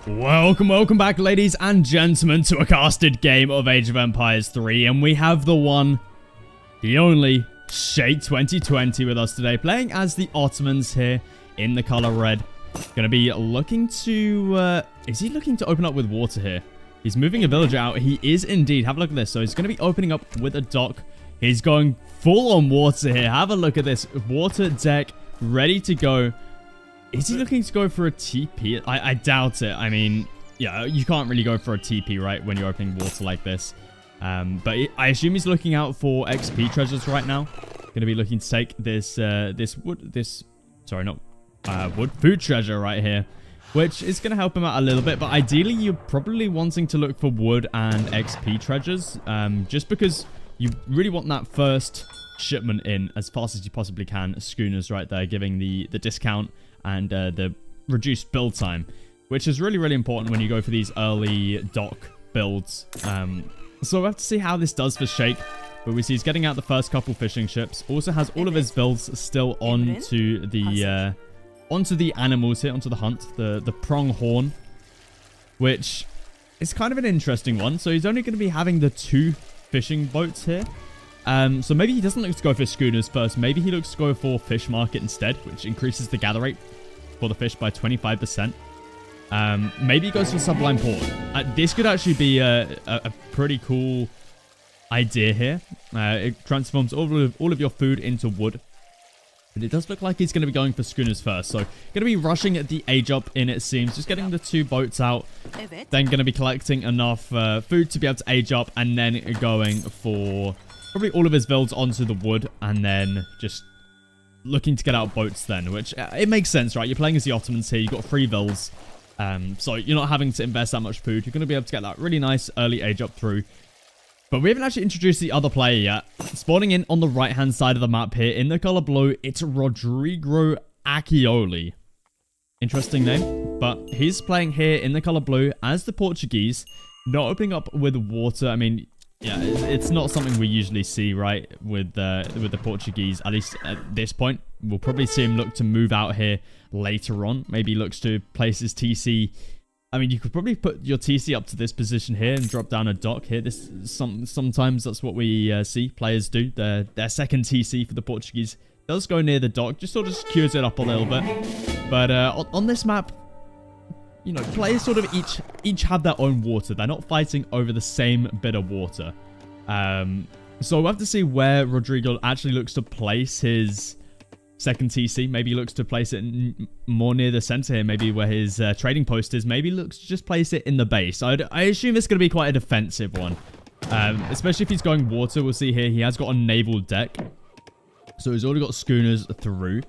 Welcome back, ladies and gentlemen, to a casted game of Age of Empires 3, and we have the one, the only, Shake 2020 with us today, playing as the Ottomans here in the color red. Gonna be looking to, is he looking to open up with water here? He's moving a villager out. He is indeed. Have a look at this. So he's gonna be opening up with a dock. He's going full on water here. Have a look at this. Water deck, ready to go. Is he looking to go for a TP? I doubt it. I mean, yeah, you can't really go for a TP, right, when you're opening water like this. But I assume he's looking out for XP treasures right now. Going to be looking to take this wood food treasure right here, which is going to help him out a little bit. But ideally, you're probably wanting to look for wood and XP treasures, just because you really want that first shipment in as fast as you possibly can. Schooners right there, giving the discount and the reduced build time, which is really important when you go for these early dock builds. So we'll have to see how this does for Shake. But we see he's getting out the first couple fishing ships. Also has all of his builds still onto the animals here, onto the hunt, the pronghorn, which is kind of an interesting one. So he's only going to be having the 2 fishing boats here. So maybe he doesn't look to go for schooners first. Maybe he looks to go for fish market instead, which increases the gather rate for the fish by 25%. Maybe he goes for Sublime Port. This could actually be a pretty cool idea here. It transforms all of your food into wood. But it does look like he's going to be going for schooners first. So going to be rushing at the age up in, it seems. Just getting the 2 boats out. Then going to be collecting enough food to be able to age up. And then going for probably all of his builds onto the wood. And then just looking to get out boats then. Which, it makes sense, right? You're playing as the Ottomans here. You've got 3 builds. So you're not having to invest that much food. You're going to be able to get that really nice early age up through. But we haven't actually introduced the other player yet. Spawning in on the right-hand side of the map here in the color blue, it's Rodrigo Accioli. Interesting name, but he's playing here in the color blue as the Portuguese, not opening up with water. I mean, yeah, it's not something we usually see, right, with the Portuguese, at least at this point. We'll probably see him look to move out here later on. Maybe he looks to place his TC. I mean, you could probably put your TC up to this position here and drop down a dock here. Sometimes that's what we see players do. Their second TC for the Portuguese does go near the dock, just sort of secures it up a little bit. But on this map, you know, players sort of each have their own water. They're not fighting over the same bit of water. So we'll have to see where Rodrigo actually looks to place his second TC. Maybe he looks to place it more near the center here, maybe where his trading post is. Maybe he looks to just place it in the base. I assume it's going to be quite a defensive one, especially if he's going water. We'll see here he has got a naval deck, so he's already got schooners through.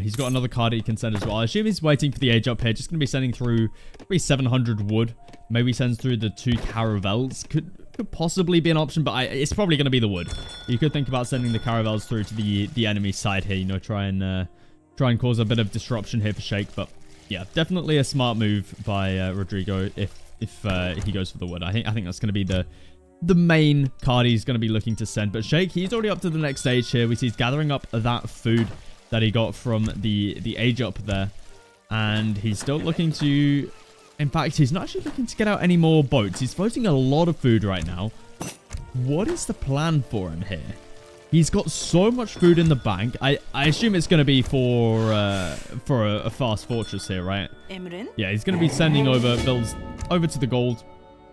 He's got another card he can send as well. I assume he's waiting for the age up here. Just going to be sending through maybe 700 wood. Maybe he sends through the 2 caravels. Could possibly be an option, but it's probably going to be the wood. You could think about sending the caravels through to the enemy side here. You know, try and cause a bit of disruption here for Shake. But yeah, definitely a smart move by Rodrigo if he goes for the wood. I think that's going to be the main card he's going to be looking to send. But Shake, he's already up to the next stage here. We see he's gathering up that food that he got from the age up there, and he's still looking to. In fact, he's not actually looking to get out any more boats. He's floating a lot of food right now. What is the plan for him here? He's got so much food in the bank. I assume it's going to be for a fast fortress here, right? Yeah, he's going to be sending over builds over to the gold.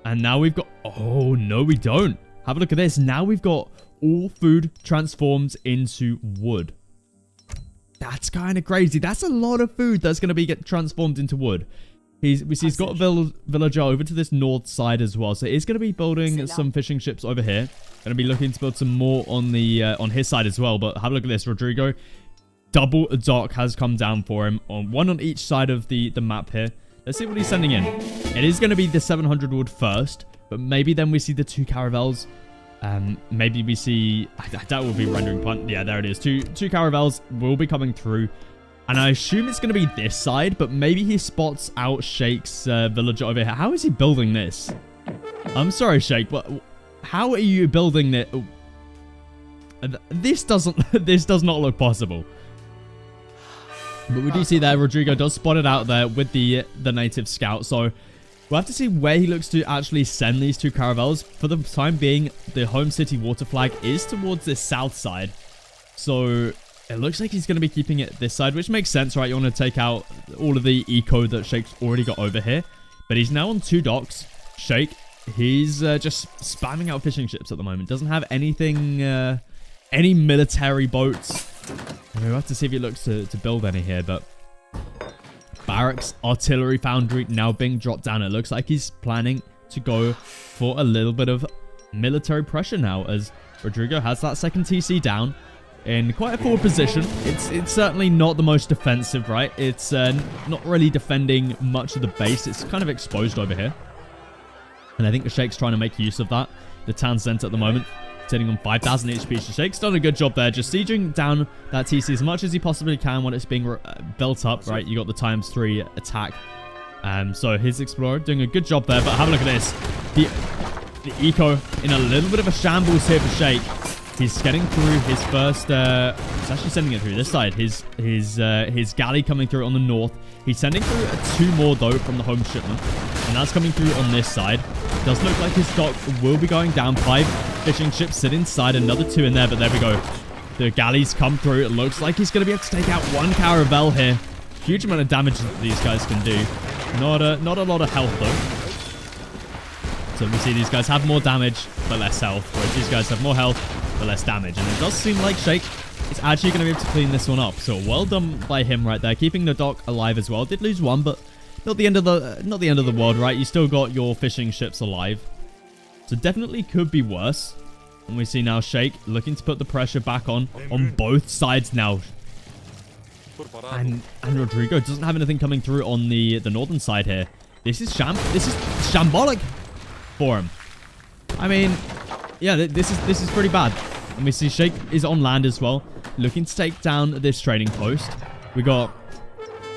And now we've got... Oh, no, we don't. Have a look at this. Now we've got all food transformed into wood. That's kind of crazy. That's a lot of food that's going to be transformed into wood. We see he's got a villager over to this north side as well. So he's going to be building some fishing ships over here. Going to be looking to build some more on the on his side as well. But have a look at this. Rodrigo, double dock has come down for him. One on each side of the map here. Let's see what he's sending in. It is going to be the 700 wood first. But maybe then we see the 2 caravels. Maybe we see... I doubt we'll be rendering punt. Yeah, there it is. Two caravels will be coming through. And I assume it's going to be this side, but maybe he spots out Shake's villager over here. How is he building this? I'm sorry, Shake, but how are you building it? This does not look possible. But we do see there, Rodrigo does spot it out there with the native scout. So we'll have to see where he looks to actually send these two caravels. For the time being, the home city water flag is towards this south side. So it looks like he's going to be keeping it this side, which makes sense, right? You want to take out all of the eco that Shake's already got over here. But he's now on 2 docks. Shake, he's just spamming out fishing ships at the moment. Doesn't have anything, any military boats. We'll have to see if he looks to build any here, but barracks, artillery foundry now being dropped down. It looks like he's planning to go for a little bit of military pressure now, as Rodrigo has that second TC down in quite a forward position. It's certainly not the most defensive, right? It's not really defending much of the base. It's kind of exposed over here. And I think the Shake's trying to make use of that. The town center at the moment, sitting on 5,000 HP. So Shake's done a good job there, just sieging down that TC as much as he possibly can when it's being built up, right? You got the ×3 attack. So his Explorer doing a good job there, but have a look at this. The eco in a little bit of a shambles here for Shake. He's getting through his first, he's actually sending it through this side. His galley coming through on the north. He's sending through 2 more though from the home shipment. And that's coming through on this side. Does look like his dock will be going down. 5 fishing ships sit inside, another 2 in there, but there we go. The galleys come through. It looks like he's going to be able to take out 1 caravel here. Huge amount of damage that these guys can do. Not a lot of health though. So we see these guys have more damage, but less health. Whereas these guys have more health, but less damage. And it does seem like Shake is actually going to be able to clean this one up. So well done by him right there, keeping the dock alive as well. Did lose 1, but not the end of the world, right? You still got your fishing ships alive. So definitely could be worse. And we see now Shake looking to put the pressure back on both sides now. And Rodrigo doesn't have anything coming through on the northern side here. This is shambolic for him. I mean, yeah, this is pretty bad. And we see Shake is on land as well, looking to take down this trading post. We got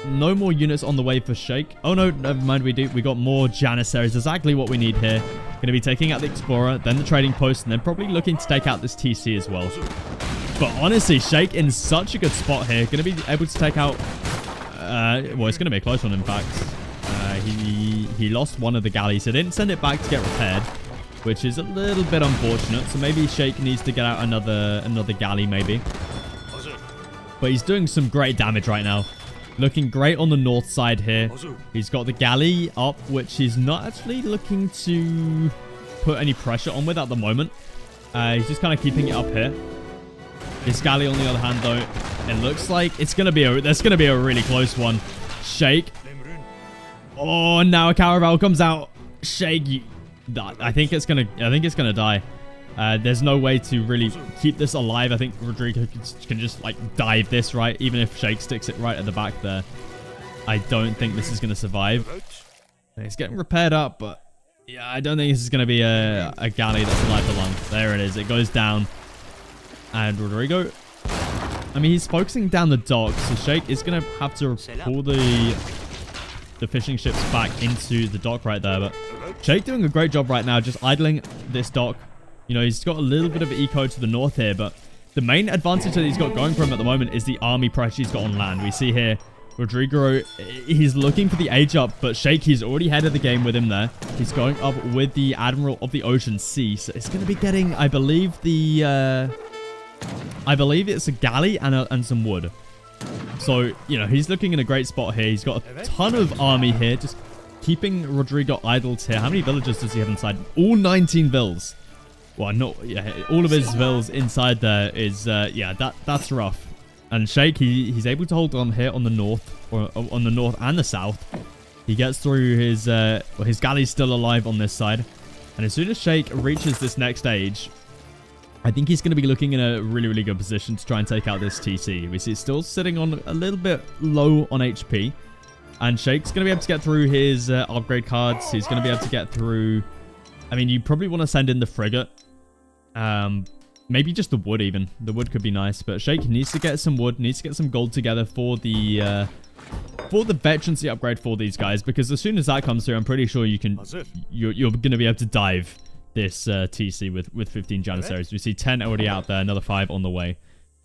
no more units on the way for Shake. Oh no, never mind, we got more Janissaries. Exactly what we need here. Going to be taking out the Explorer, then the trading post, and then probably looking to take out this TC as well. But honestly, Shake in such a good spot here. Going to be able to take out, well, it's going to be a close one in fact. He lost 1 of the galleys, so didn't send it back to get repaired, which is a little bit unfortunate. So maybe Shake needs to get out another galley maybe. But he's doing some great damage right now. Looking great on the north side here. He's got the galley up, which he's not actually looking to put any pressure on with at the moment. He's just kind of keeping it up here. This galley, on the other hand, though, it looks like there's going to be a really close one. Shake. Oh, now a caravel comes out. Shake. I think it's gonna die. There's no way to really keep this alive. I think Rodrigo can just like dive this, right? Even if Shake sticks it right at the back there. I don't think this is gonna survive. It's getting repaired up, but yeah, I don't think this is gonna be a galley that's alive for long. There it is. It goes down. And Rodrigo, I mean, he's focusing down the dock, so Shake is gonna have to pull the fishing ships back into the dock right there. But Shake doing a great job right now, just idling this dock. You know, he's got a little bit of eco to the north here, but the main advantage that he's got going for him at the moment is the army pressure he's got on land. We see here, Rodrigo, he's looking for the age up, but Shake, he's already ahead of the game with him there. He's going up with the Admiral of the Ocean Sea, so it's going to be getting, I believe it's a galley and some wood. So, you know, he's looking in a great spot here. He's got a ton of army here, just keeping Rodrigo idled here. How many villagers does he have inside? All 19 vills. Well, yeah, all of his vills inside there is, yeah, that's rough. And Shake, he's able to hold on here on the north, or on the north and the south. He gets through his, well, his galley's still alive on this side. And as soon as Shake reaches this next stage, I think he's going to be looking in a really, really good position to try and take out this TC. We see it's still sitting on a little bit low on HP. And Shake's going to be able to get through his upgrade cards. He's going to be able to get through... I mean, you probably want to send in the frigate. Maybe just the wood even. The wood could be nice. But Shake needs to get some wood, needs to get some gold together for the veterancy upgrade for these guys. Because as soon as that comes through, I'm pretty sure you're going to be able to dive this TC with 15 Janissaries. We see 10 already out there, another 5 on the way.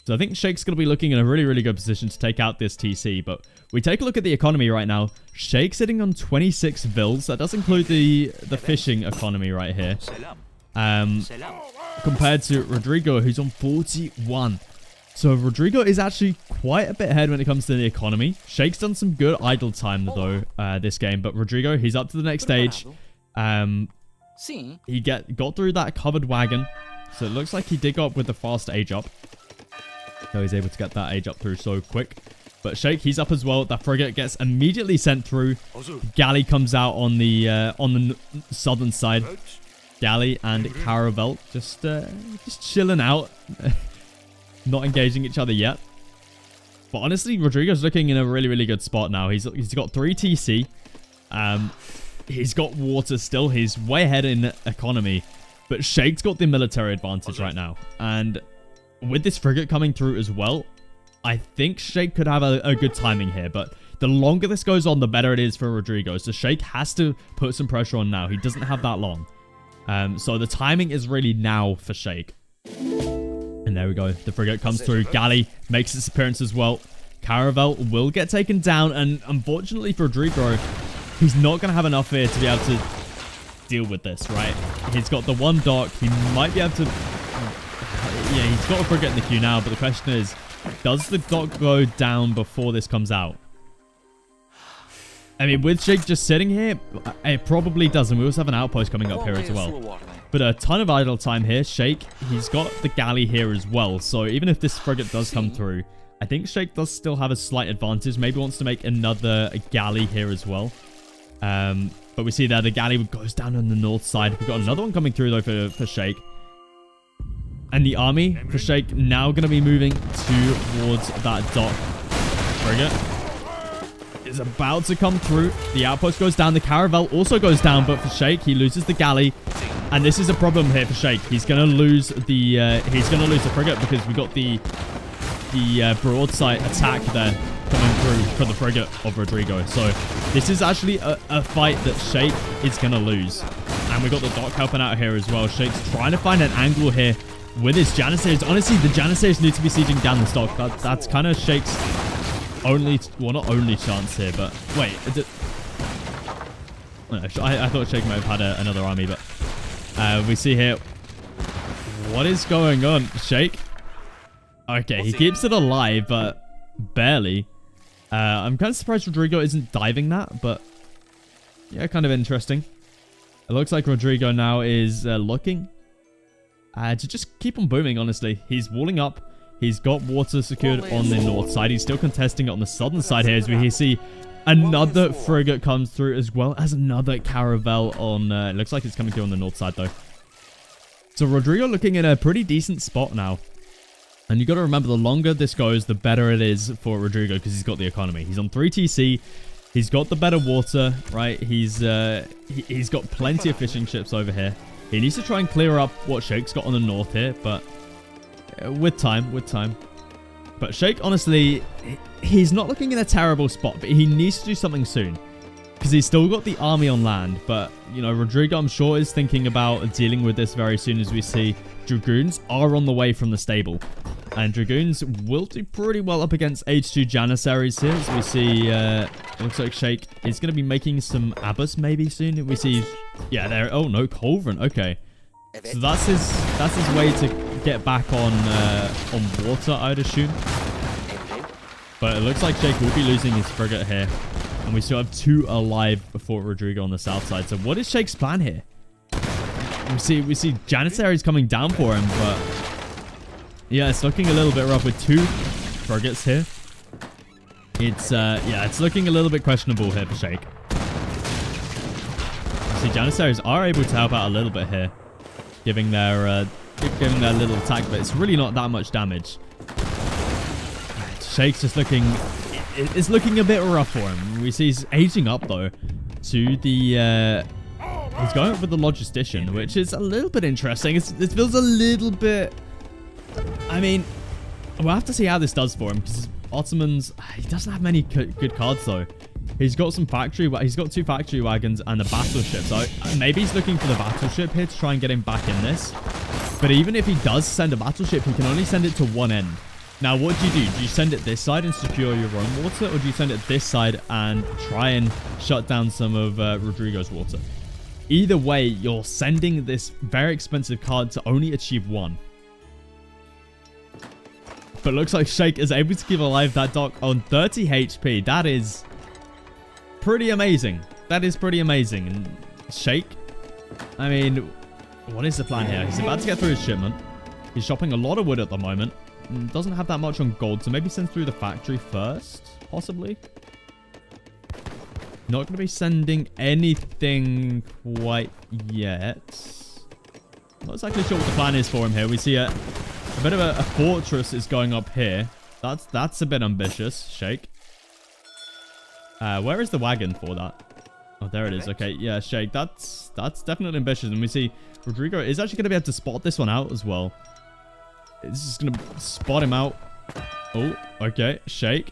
So I think Sheik's going to be looking in a really, really good position to take out this TC. But we take a look at the economy right now. Sheik's sitting on 26 vils. That does include the fishing economy right here. Compared to Rodrigo, who's on 41. So Rodrigo is actually quite a bit ahead when it comes to the economy. Sheik's done some good idle time, though, this game. But Rodrigo, he's up to the next stage. He got through that covered wagon. So it looks like he did go up with the fast age up. So he's able to get that age up through so quick. But Sheik, he's up as well. That frigate gets immediately sent through. Galley comes out on the southern side. Galley and Caravel just chilling out. Not engaging each other yet. But honestly, Rodrigo's looking in a really, really good spot now. He's got 3 TC. He's got water still. He's way ahead in economy. But Sheik's got the military advantage right now. And with this frigate coming through as well, I think Sheik could have a good timing here. But the longer this goes on, the better it is for Rodrigo. So Sheik has to put some pressure on now. He doesn't have that long. So the timing is really now for Sheik. And there we go. The frigate comes through. Galley makes its appearance as well. Caravel will get taken down. And unfortunately for Rodrigo, he's not going to have enough here to be able to deal with this, right? He's got the 1 dock. He might be able to... Yeah, he's got a frigate in the queue now. But the question is, does the dock go down before this comes out? I mean, with Sheik just sitting here, it probably doesn't. We also have an outpost coming up here as well. But a ton of idle time here. Sheik, he's got the galley here as well. So even if this frigate does come through, I think Sheik does still have a slight advantage. Maybe wants to make another galley here as well. But we see there the galley goes down on the north side. We've got another one coming through though for Sheik. And the army for Sheik now going to be moving towards that dock. Frigate is about to come through. The outpost goes down. The Caravel also goes down. But for Sheik, he loses the galley. And this is a problem here for Sheik. He's going to lose the frigate because we got the broadside attack there coming through for the frigate of Rodrigo. So this is actually a fight that Sheik is going to lose. And we got the dock helping out here as well. Sheik's trying to find an angle here with his Janissaries. Honestly, the Janissaries need to be sieging down the stock. That's kind of Sheik's only, well, not only chance here, but wait. I thought Sheik might have had another army, but we see here. What is going on? Sheik? Okay, he keeps it alive, but barely. I'm kind of surprised Rodrigo isn't diving that, but yeah, kind of interesting. It looks like Rodrigo now is looking to just keep on booming, honestly. He's walling up. He's got water secured on the north side. He's still contesting it on the southern side here as we see another frigate comes through as well as another Caravel on... it looks like it's coming through on the north side though. So Rodrigo looking in a pretty decent spot now. And you got to remember, the longer this goes, the better it is for Rodrigo because he's got the economy. He's on 3 TC. He's got the better water, right? He's got plenty of fishing ships over here. He needs to try and clear up what Sheik's got on the north here, but with time. But Sheik, honestly, he's not looking in a terrible spot, but he needs to do something soon because he's still got the army on land. But, you know, Rodrigo, I'm sure, is thinking about dealing with this very soon as we see Dragoons are on the way from the stable. And Dragoons will do pretty well up against H2 Janissaries here. As we see, it looks like Sheik is going to be making some Abbas maybe soon. We see, yeah, there. Oh no, Culverin. Okay, so that's his way to get back on water, I'd assume. But it looks like Sheik will be losing his frigate here, and we still have 2 alive before Rodrigo on the south side. So what is Sheik's plan here? We see Janissaries coming down for him, but yeah, it's looking a little bit rough with 2 frigates here. It's looking a little bit questionable here for Sheik. See, Janissaries are able to help out a little bit here, giving their little attack, but it's really not that much damage. Sheik's just looking, it's looking a bit rough for him. We see he's aging up though to the. He's going up with the logistician, which is a little bit interesting. It feels a little bit. I mean, we'll have to see how this does for him because Ottomans, he doesn't have many good cards though. He's got some he's got 2 factory wagons and a battleship. So maybe he's looking for the battleship here to try and get him back in this. But even if he does send a battleship, he can only send it to one end. Now, what do? Do you send it this side and secure your own water, or do you send it this side and try and shut down some of Rodrigo's water? Either way, you're sending this very expensive card to only achieve one. But looks like Sheikh is able to keep alive that dock on 30 HP. That is pretty amazing. That is pretty amazing. And Sheikh, I mean, what is the plan here? He's about to get through his shipment. He's shopping a lot of wood at the moment. Doesn't have that much on gold, so maybe send through the factory first, possibly. Not going to be sending anything quite yet. Not exactly sure what the plan is for him here. We see a bit of a fortress is going up here. That's a bit ambitious, Sheikh. Where is the wagon for that? Oh, there it is. Okay, yeah, Sheikh. That's definitely ambitious. And we see Rodrigo is actually going to be able to spot this one out as well. This is going to spot him out. Oh, okay, Sheikh.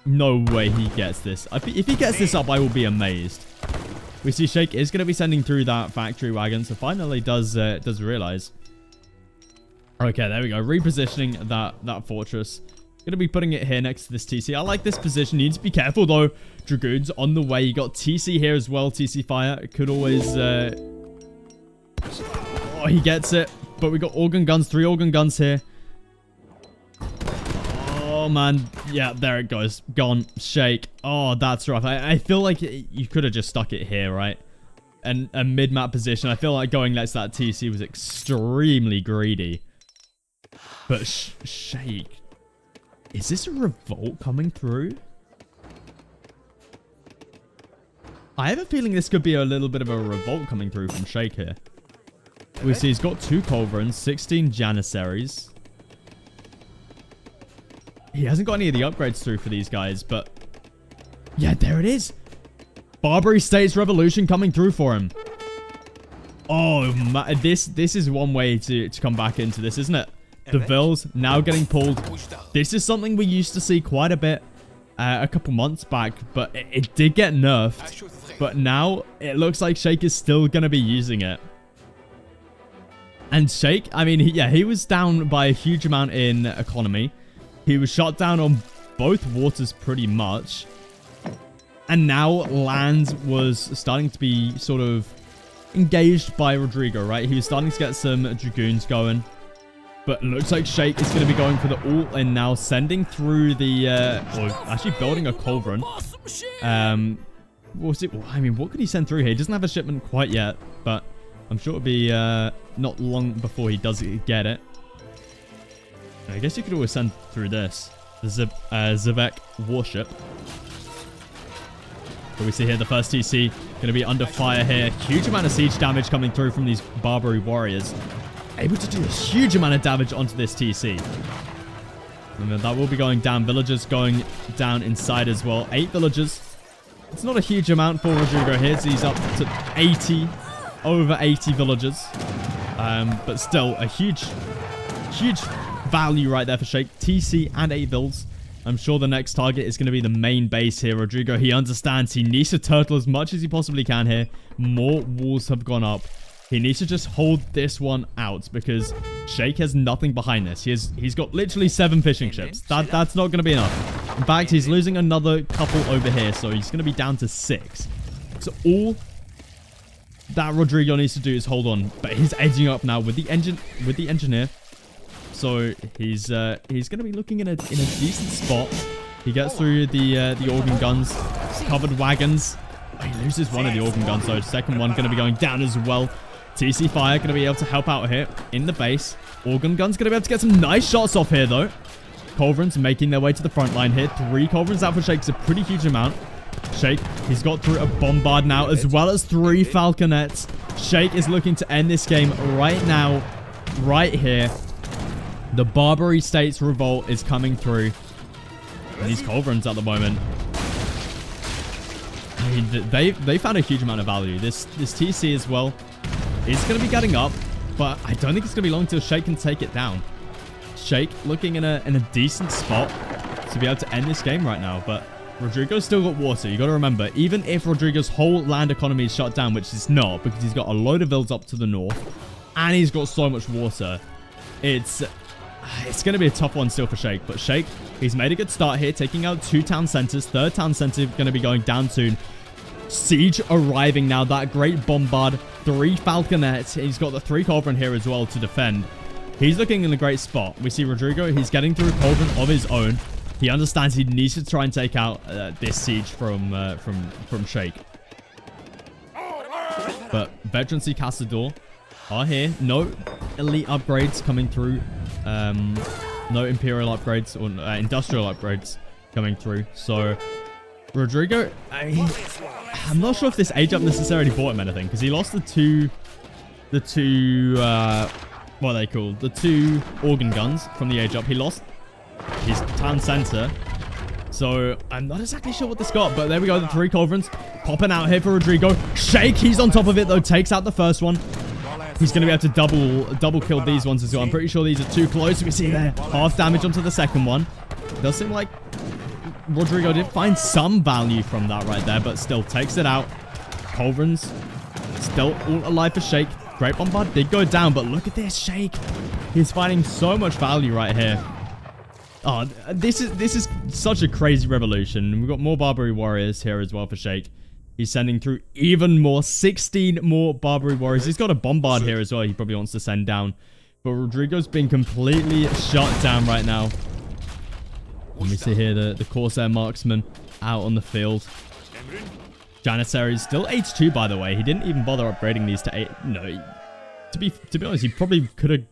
No way he gets this. If he gets this up, I will be amazed. We see Sheikh is going to be sending through that factory wagon. So finally does realize. Okay, there we go. Repositioning that fortress. Going to be putting it here next to this TC. I like this position. You need to be careful though. Dragoons on the way. You got TC here as well. TC fire. It could always... Oh, he gets it. But we got organ guns. 3 organ guns here. Oh, man. Yeah, there it goes. Gone. Sheikh. Oh, that's rough. I feel like you could have just stuck it here, right? And a mid-map position. I feel like going next to that TC was extremely greedy. But Sheikh. Is this a revolt coming through? I have a feeling this could be a little bit of a revolt coming through from Sheikh here. We see he's got 2 culverins, 16 janissaries. He hasn't got any of the upgrades through for these guys, but... Yeah, there it is. Barbary States Revolution coming through for him. Oh, man. This is one way to come back into this, isn't it? The Vills now getting pulled. This is something we used to see quite a bit a couple months back, but it did get nerfed. But now it looks like Sheikh is still going to be using it. And Sheikh, I mean, he was down by a huge amount in economy. He was shot down on both waters pretty much. And now land was starting to be sort of engaged by Rodrigo, right? He was starting to get some dragoons going. But looks like Sheikh is going to be going for the ult and now sending through the... or actually building a culverin. What was it? I mean, what could he send through here? He doesn't have a shipment quite yet, but I'm sure it'll be not long before he does get it. I guess you could always send through this. The Zivek warship. But we see here the first TC going to be under fire here. Huge amount of siege damage coming through from these Barbary warriors. Able to do a huge amount of damage onto this TC. And then that will be going down. Villagers going down inside as well. 8 villagers. It's not a huge amount for Rodrigo here. So he's up to 80. Over 80 villagers. But still a huge value right there for Sheikh. TC and 8 builds. I'm sure the next target is going to be the main base here. Rodrigo, he understands. He needs to turtle as much as he possibly can here. More walls have gone up. He needs to just hold this one out because Sheikh has nothing behind this. He's got literally 7 fishing ships. That's not going to be enough. In fact, he's losing another couple over here, so he's going to be down to 6. So all that Rodrigo needs to do is hold on, but he's edging up now with the engineer. So he's going to be looking in a decent spot. He gets through the organ guns, covered wagons. Oh, he loses one of the organ guns, so second one going to be going down as well. TC Fire going to be able to help out here in the base. Organ Gun's going to be able to get some nice shots off here, though. Culverins making their way to the front line here. 3 Culverins out for Sheikh is a pretty huge amount. Sheikh, he's got through a Bombard now, as well as 3 Falconets. Sheikh is looking to end this game right now, right here. The Barbary States Revolt is coming through. And these Culverins at the moment, I mean, they found a huge amount of value. This TC as well is going to be getting up, but I don't think it's going to be long until Sheikh can take it down. Sheikh looking in a decent spot to be able to end this game right now, but Rodrigo's still got water. You got to remember, even if Rodrigo's whole land economy is shut down, which it's not, because he's got a load of builds up to the north, and he's got so much water, it's It's going to be a tough one still for Sheikh. But Sheikh, he's made a good start here, taking out 2 town centers. Third town center going to be going down soon. Siege arriving now. That great bombard. 3 falconets. He's got the 3 culverin here as well to defend. He's looking in a great spot. We see Rodrigo. He's getting through a culverin of his own. He understands he needs to try and take out this siege from Sheikh. But Veterancy Castador are here. No elite upgrades coming through. No imperial upgrades or industrial upgrades coming through. So Rodrigo, I'm not sure if this age up necessarily bought him anything, because he lost the two what are they called? The 2 organ guns from the age up. He lost his town center. So I'm not exactly sure what this got, but there we go. The 3 culverins popping out here for Rodrigo. Sheikh, he's on top of it though. Takes out the first one. He's going to be able to double kill these ones as well. I'm pretty sure these are too close. We see there half damage onto the second one. Does seem like Rodrigo did find some value from that right there, but still takes it out. Culverins still all alive for Sheikh. Great bombard did go down, but look at this Sheikh. He's finding so much value right here. Oh, this is such a crazy revolution. We've got more Barbary warriors here as well for Sheikh. He's sending through even more. 16 more Barbary warriors. He's got a bombard here as well he probably wants to send down. But Rodrigo's been completely shut down right now. Let me see here the Corsair marksman out on the field. Janissaries still H2 by the way. He didn't even bother upgrading these to 8. No, to be honest, he probably could have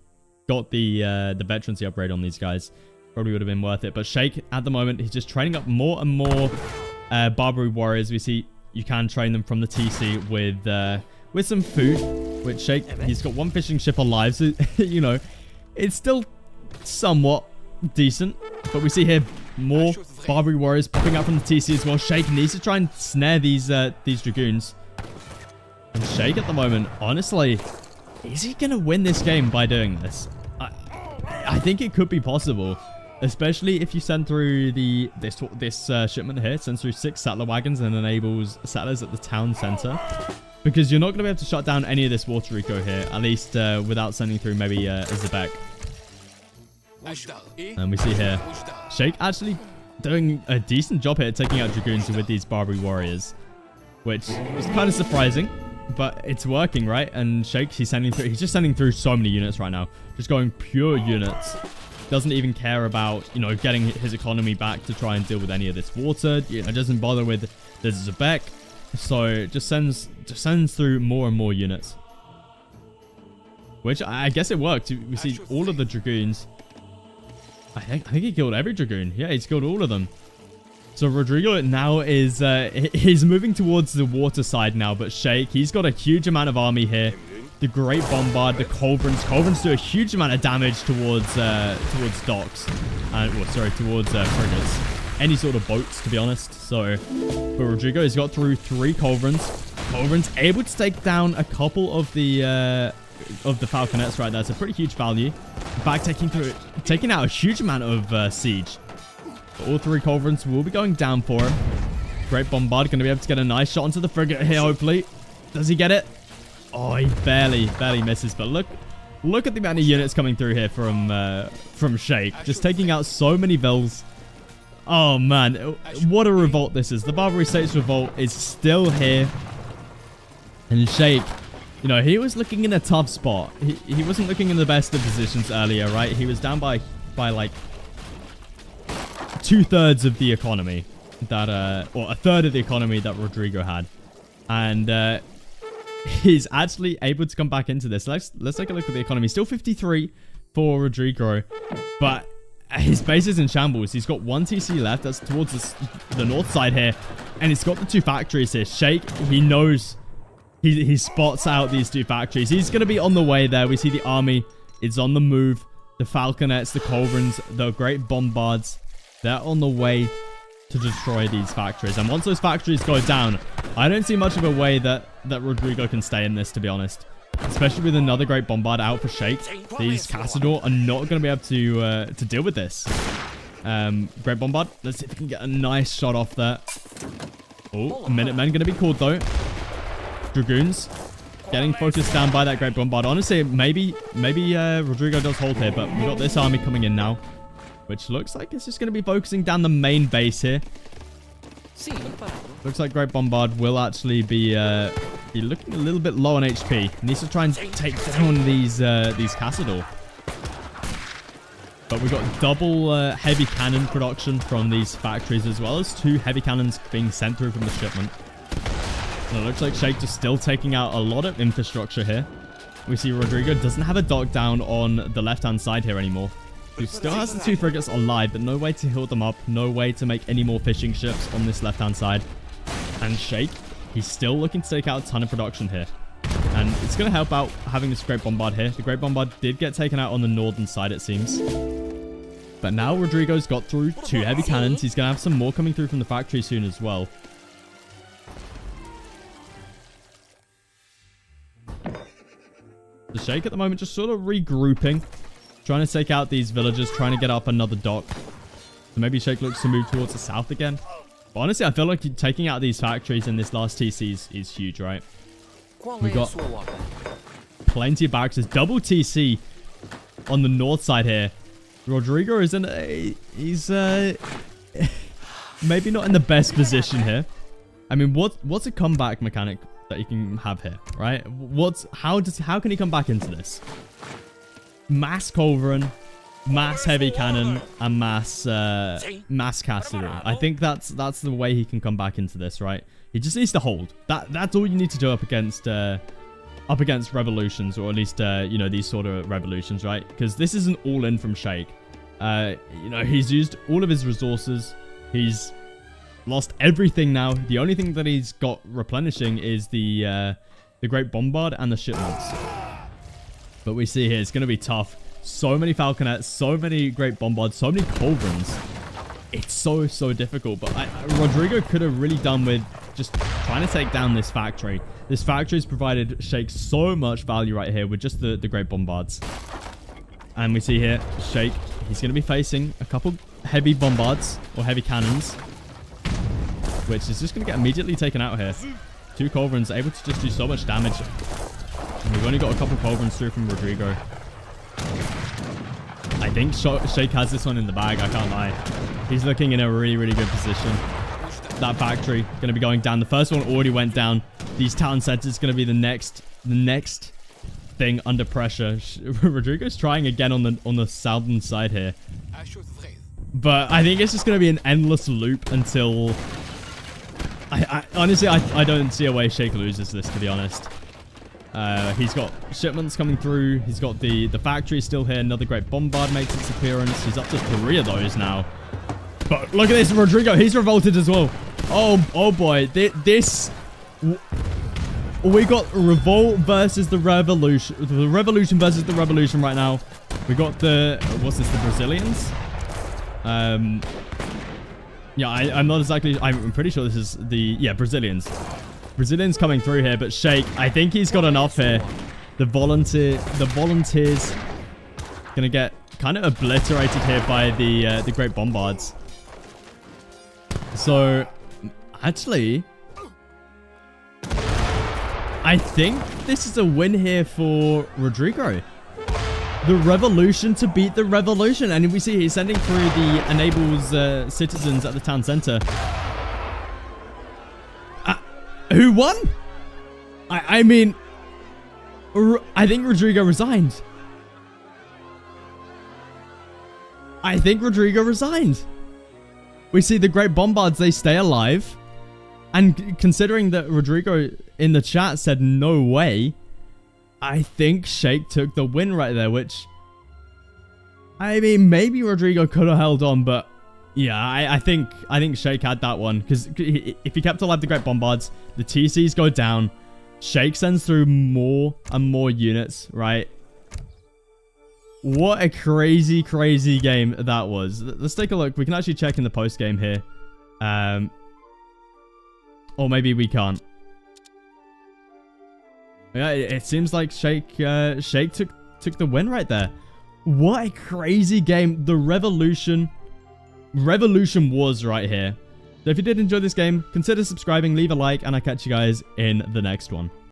got the veterancy upgrade on these guys. Probably would have been worth it. But Sheikh at the moment, he's just training up more and more Barbary warriors. We see you can train them from the TC with some food. Which Sheikh, he's got 1 fishing ship alive, so you know it's still somewhat decent. But we see here more Barbary warriors popping out from the TC as well. Sheikh needs to try and snare these dragoons. And Sheikh at the moment, honestly, is he gonna win this game by doing this? I think it could be possible, especially if you send through this shipment here. It sends through 6 settler wagons and enables settlers at the town center, because you're not going to be able to shut down any of this water eco here, at least without sending through maybe a Zebek. And we see here Sheikh actually doing a decent job here taking out dragoons with these Barbary warriors, which is kind of surprising, but it's working, right? And Sheikh, he's just sending through so many units right now, just going pure units. Doesn't even care about, you know, getting his economy back to try and deal with any of this water. You know, doesn't bother with the Zebek, so just sends through more and more units, which I guess it worked. We see all of the dragoons. I think he killed every dragoon. Yeah, he's killed all of them. So Rodrigo now is he's moving towards the water side now, but Sheikh, he's got a huge amount of army here. The Great Bombard, the Culverins do a huge amount of damage towards docks, and towards frigates, any sort of boats, to be honest. So, but Rodrigo has got through 3 Culverins, able to take down a couple of the falconets right there. It's a pretty huge value. In fact, taking out a huge amount of siege. But all 3 Culverins will be going down for him. Great Bombard going to be able to get a nice shot onto the frigate here, hopefully. Does he get it? Oh, he barely misses. But look at the amount of units coming through here from Sheikh. Just taking out so many vills. Oh, man. What a revolt this is. The Barbary States revolt is still here. And Sheikh, you know, he was looking in a tough spot. He wasn't looking in the best of positions earlier, right? He was down by like 2/3 of the economy that or 1/3 of the economy that Rodrigo had. And he's actually able to come back into this. Let's take a look at the economy. Still 53 for Rodrigo, but his base is in shambles. He's got 1 TC left. That's towards the north side here, and he's got the 2 factories here. Sheikh, he knows, he spots out these 2 factories. He's going to be on the way there. We see the army is on the move. The falconets, the culverins, the great bombards, they're on the way to destroy these factories. And once those factories go down, I don't see much of a way that Rodrigo can stay in this, to be honest. Especially with another great bombard out for Sheikh. These Castador are not going to be able to deal with this. Great bombard. Let's see if we can get a nice shot off there. Oh, Minutemen going to be called though. Dragoons. getting focused down by that Great Bombard. Honestly, maybe Rodrigo does hold here, but we got this army coming in now, which looks like it's just going to be focusing down the main base here. Looks like Great Bombard will actually be looking a little bit low on HP. Needs to try and take down these Castador. But we've got double heavy cannon production from these factories, as well as 2 heavy cannons being sent through from the shipment. And it looks like Sheikh just still taking out a lot of infrastructure here. We see Rodrigo doesn't have a dock down on the left-hand side here anymore. He still has the 2 frigates alive, but no way to heal them up. No way to make any more fishing ships on this left-hand side. And Sheikh, he's still looking to take out a ton of production here. And it's going to help out having this Great Bombard here. The Great Bombard did get taken out on the northern side, it seems. But now Rodrigo's got through 2 heavy cannons. He's going to have some more coming through from the factory soon as well. The Sheikh at the moment just sort of regrouping. Trying to take out these villagers, trying to get up another dock. So maybe Sheikh looks to move towards the south again. But honestly, I feel like taking out these factories in this last TC is huge, right? We've got plenty of barracks. There's double TC on the north side here. Rodrigo is in a... He's maybe not in the best position here. I mean, what's a comeback mechanic that you can have here, right? How can he come back into this? Mass Culverin, mass heavy cannon, and mass Castador. I think that's the way he can come back into this, right? He just needs to hold. That's all you need to do up against revolutions, or at least you know, these sort of revolutions, right? Because this is an all-in from Sheikh. You know, he's used all of his resources. He's lost everything now. The only thing that he's got replenishing is the Great Bombard and the shipments. But we see here, it's going to be tough. So many Falconets, so many Great Bombards, so many Culverins. It's so difficult. But Rodrigo could have really done with just trying to take down this factory. This factory has provided Sheikh so much value right here with just the Great Bombards. And we see here, Sheikh, he's going to be facing a couple heavy bombards or heavy cannons, which is just going to get immediately taken out here. 2 Culverins able to just do so much damage. And we've only got a couple Culverins through from Rodrigo. I think Sheikh has this one in the bag, I can't lie. He's looking in a really good position. That factory going to be going down. The first one already went down. These town centers going to be the next thing under pressure. Rodrigo's trying again on the southern side here. But I think it's just going to be an endless loop until... honestly, I don't see a way Sheikh loses this, to be honest. He's got shipments coming through. He's got the factory still here. Another Great Bombard makes its appearance. He's up to 3 of those now. But look at this, Rodrigo. He's revolted as well. Oh boy. We got revolt versus the revolution. The revolution versus the revolution right now. We got what's this? The Brazilians? Yeah, I'm not exactly... I'm pretty sure this is Brazilians. Brazilians coming through here, but Sheikh, I think he's got enough here. The volunteers gonna get kind of obliterated here by the Great Bombards. So, actually, I think this is a win here for Rodrigo. The revolution to beat the revolution. And we see he's sending through the enables citizens at the town center. Who won? I mean, I think Rodrigo resigned. We see the Great Bombards, they stay alive. And considering that Rodrigo in the chat said no way, I think Sheikh took the win right there, which... I mean, maybe Rodrigo could have held on, but... Yeah, I think Sheikh had that one. Because if he kept alive the Great Bombards, the TCs go down. Sheikh sends through more and more units, right? What a crazy game that was. Let's take a look. We can actually check in the post game here. Or maybe we can't. Yeah, it seems like Sheikh took the win right there. What a crazy game. The revolution was right here. So if you did enjoy this game, consider subscribing, leave a like, and I'll catch you guys in the next one.